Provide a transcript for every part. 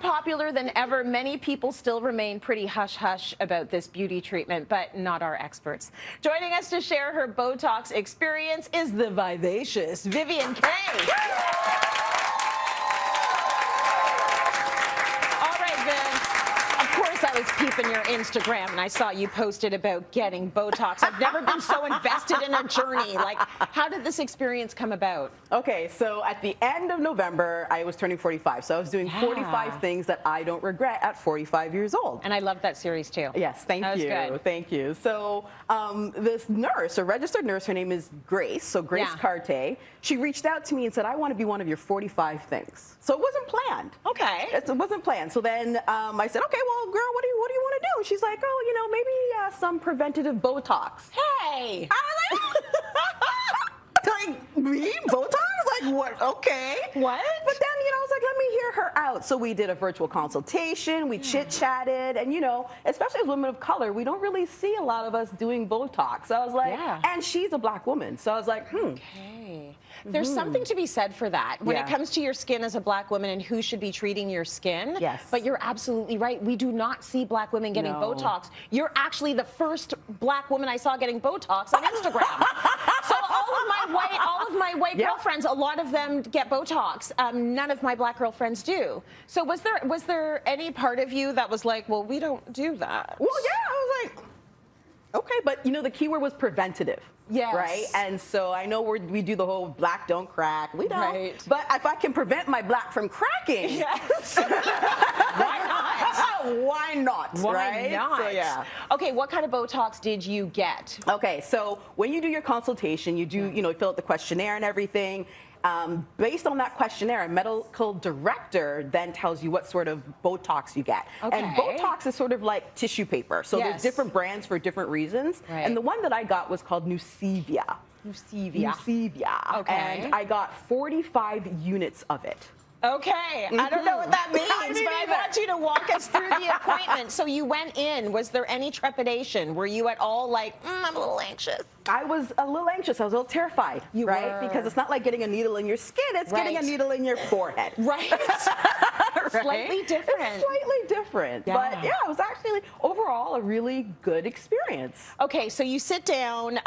popular than ever, many people still remain pretty hush-hush about this beauty treatment, but not our experts. Joining us to share her Botox experience is the vivacious Vivian Kaye. I was peeping your Instagram and I saw you posted about getting Botox. I've never been so invested in a journey. Like, how did this experience come about? Okay, so at the end of November, I was turning 45. So I was doing 45 things that I don't regret at 45 years old. And I loved that series too. Yes, thank you. Good. Thank you. So this nurse, a registered nurse, her name is Grace, so Grace Carte, she reached out to me and said, I want to be one of your 45 things. So it wasn't planned. Okay. It wasn't planned. So then I said, okay, well, girl, what do you want to do? And she's like, oh, you know, maybe some preventative Botox. Hey! I was like, me? Botox? Like, what? Okay. What? But then, you know, I was like, let me hear her out. So we did a virtual consultation, we chit-chatted, and, you know, especially as women of color, we don't really see a lot of us doing Botox. So I was like, and she's a black woman. So I was like, Okay. There's something to be said for that when it comes to your skin as a black woman and who should be treating your skin. Yes. But you're absolutely right. We do not see black women getting Botox. You're actually the first black woman I saw getting Botox on Instagram. So all of my white girlfriends, a lot of them get Botox. None of my black girlfriends do. So was there any part of you that was like, well, we don't do that? Well, yeah, I was like, okay, but you know, the key word was preventative. Yes. Right? And so I know we do the whole black don't crack. We don't. Right. But if I can prevent my black from cracking, why not? Why not? Why right? not? So, yeah. Okay, what kind of Botox did you get? Okay, so when you do your consultation, you do, you know, fill out the questionnaire and everything. Based on that questionnaire, a medical director then tells you what sort of Botox you get. Okay. And Botox is sort of like tissue paper. So there's different brands for different reasons. Right. And the one that I got was called Nucevia. Nucevia. Okay. And I got 45 units of it. Okay, I don't know what that means, but I want you to walk us through the appointment. So you went in. Was there any trepidation? Were you at all like, I'm a little anxious? I was a little anxious. I was a little terrified, right? Because it's not like getting a needle in your skin. It's getting a needle in your forehead. Right. Slightly different. It's slightly different. Yeah. But yeah, it was actually overall a really good experience. Okay, so you sit down.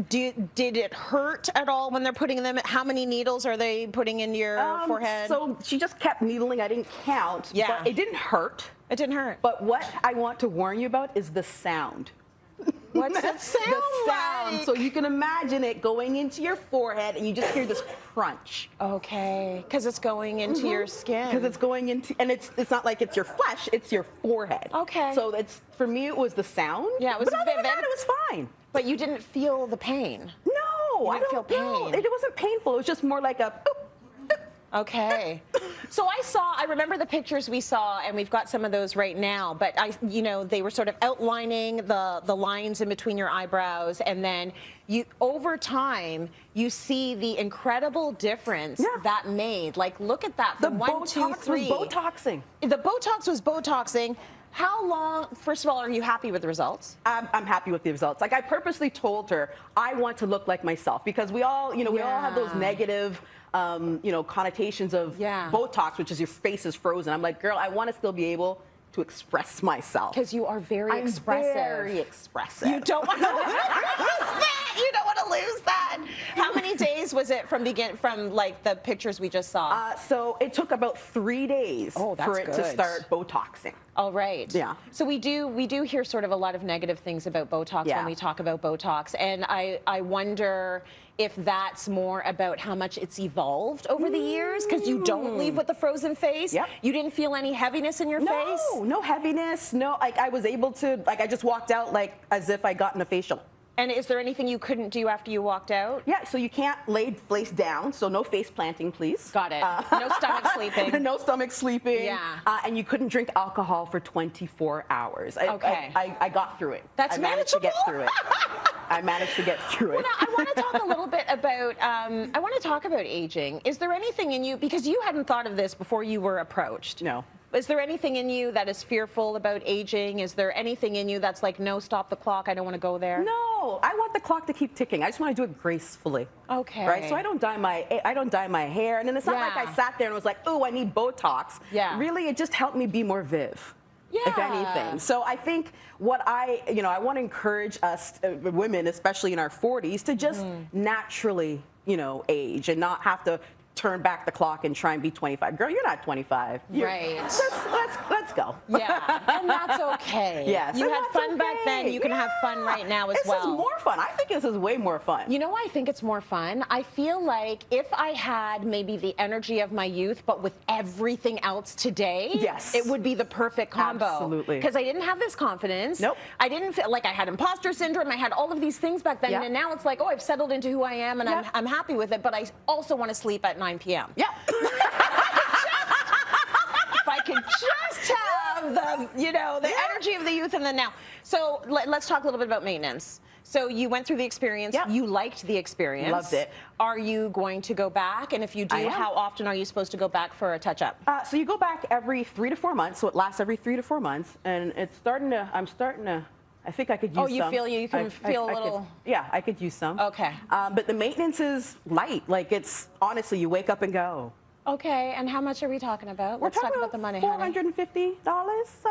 Did it hurt at all when they're putting them? How many needles are they putting in your forehead? So she just kept needling. I didn't count. Yeah. But it didn't hurt. It didn't hurt. But what I want to warn you about is the sound. What's that sound? The sound. like? So you can imagine it going into your forehead, and you just hear this crunch. Okay, because it's going into your skin. Because it's going into, and it's not like it's your flesh; it's your forehead. Okay. So it's, for me, it was the sound. Yeah, it was but other than vivid. that, it was fine. But you didn't feel the pain. No, I didn't don't feel know. pain. It wasn't painful. It was just more like a. Boop. Okay. So I remember the pictures we saw, and we've got some of those right now, but they were sort of outlining the lines in between your eyebrows, and then over time, you see the incredible difference that made. Like, look at that. From The 1, 2, 3. was Botoxing. The Botox was Botoxing. How long, first of all, are you happy with the results? I'm happy with the results. Like, I purposely told her I want to look like myself, because we all, we all have those negative, connotations of Botox, which is your face is frozen. I'm like, girl, I want to still be able to express myself. Because you are very expressive. Very expressive. You don't want to lose that. You don't want to lose that. How many days was it from like the pictures we just saw? So it took about 3 days for it to start Botoxing. All right. Yeah. So we do hear sort of a lot of negative things about Botox when we talk about Botox, and I wonder if that's more about how much it's evolved over the years, because you don't leave with the frozen face. Yep. You didn't feel any heaviness in your face? No heaviness. No, like I was able to, like I just walked out like as if I gotten a facial. And is there anything you couldn't do after you walked out? Yeah, so you can't lay face down, so no face planting, please. Got it. No stomach sleeping. No stomach sleeping. Yeah. And you couldn't drink alcohol for 24 hours. Okay. I got through it. That's I managed to get through it. I managed to get through it. Well, now, I want to talk a little bit about, aging. Is there anything in you, because you hadn't thought of this before you were approached. No. Is there anything in you that is fearful about aging? Is there anything in you that's like, no, stop the clock, I don't want to go there? No, I want the clock to keep ticking. I just want to do it gracefully. Okay. Right? So I don't dye my hair. And then it's not like I sat there and was like, oh, I need Botox. Yeah. Really, it just helped me be more Viv. Yeah. If anything. So I think what I want to encourage us, women, especially in our 40s, to just naturally, age and not have to turn back the clock and try and be 25. Girl, you're not 25. Right. Let's go. Yeah, and that's okay. Yes, you had fun back then. You can have fun right now as well. This is more fun. I think this is way more fun. You know why I think it's more fun? I feel like if I had maybe the energy of my youth, but with everything else today, yes, it would be the perfect combo. Absolutely. Because I didn't have this confidence. Nope. I didn't feel like I had imposter syndrome. I had all of these things back then, Yep. and now it's like, oh, I've settled into who I am, and Yep. I'm happy with it. But I also want to sleep at 9 p.m. Yeah. If I could just have the energy of the youth and the now. So let's talk a little bit about maintenance. So you went through the experience. Yep. You liked the experience. Loved it. Are you going to go back? And if you do, how often are you supposed to go back for a touch-up? So you go back every 3 to 4 months. So it lasts every 3 to 4 months, and I'm starting to. I think I could use some. Oh, you feel you can feel a little. Yeah, I could use some. Okay. But the maintenance is light. Like, it's honestly, you wake up and go. Okay, and how much are we talking about? Let's talk about the money, honey. $450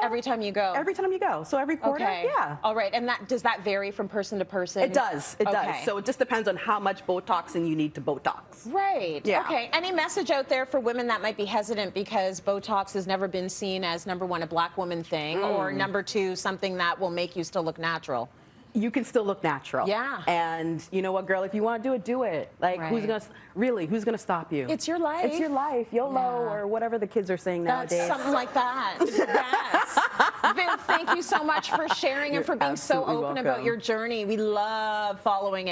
every time you go. Every time you go. So every quarter, okay. Yeah. All right, and does that vary from person to person? It does. It okay. does. So it just depends on how much Botoxing you need to Botox. Right. Yeah. Okay. Any message out there for women that might be hesitant because Botox has never been seen as #1 a black woman thing, or #2 something that will make you still look natural? You can still look natural. Yeah. And you know what, girl? If you want to do it, do it. Like, who's gonna stop you? It's your life. It's your life. YOLO, or whatever the kids are saying nowadays. That's something like that. Yes. Viv, thank you so much for sharing and for being so open about your journey. We love following it.